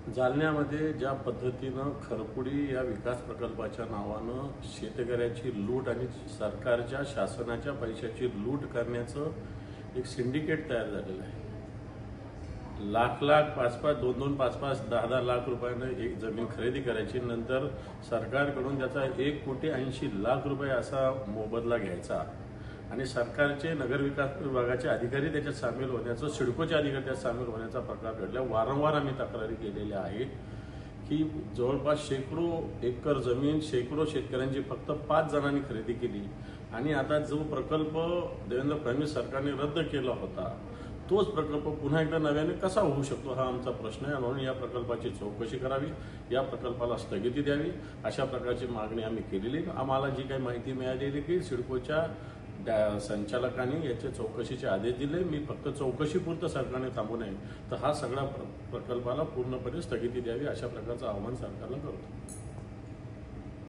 जालन्यामध्ये ज्या पद्धतीनं खरपुडी या विकास प्रकल्पाच्या नावानं शेतकऱ्याची लूट आणि सरकारच्या शासनाच्या पैशाची लूट करण्याचं एक सिंडिकेट तयार झालेलं आहे। लाख लाख 5-5, 2-2, 5-5, 10-10 लाख रुपयानं एक जमीन खरेदी करायची, नंतर सरकारकडून त्याचा 1,80,00,000 रुपये असा मोबदला घ्यायचा आणि सरकारचे नगरविकास विभागाचे अधिकारी त्याच्यात सामील होण्याचं, सिडकोचे अधिकारी त्यात सामील होण्याचा प्रकार घडला। वारंवार आम्ही तक्रारी केलेल्या आहेत की जवळपास शेकडो एकर जमीन शेकडो शेतकऱ्यांची फक्त 5 जणांनी खरेदी केली आणि आता जो प्रकल्प देवेंद्र फडणवीस सरकारने रद्द केला होता तोच प्रकल्प पुन्हा एकदा नव्याने कसा होऊ शकतो हा आमचा प्रश्न आहे। म्हणून या प्रकल्पाची चौकशी करावी, या प्रकल्पाला स्थगिती द्यावी, अशा प्रकारची मागणी आम्ही केलेली। आम्हाला जी काही माहिती मिळालेली की सिडकोच्या संचालकांनी याचे चौकशीचे आदेश दिले। मी फक्त चौकशीपुरतं सरकारने थांबू नये तर हा सगळा प्रकल्पाला पूर्णपणे स्थगिती द्यावी अशा प्रकारचं आवाहन सरकारला करतो।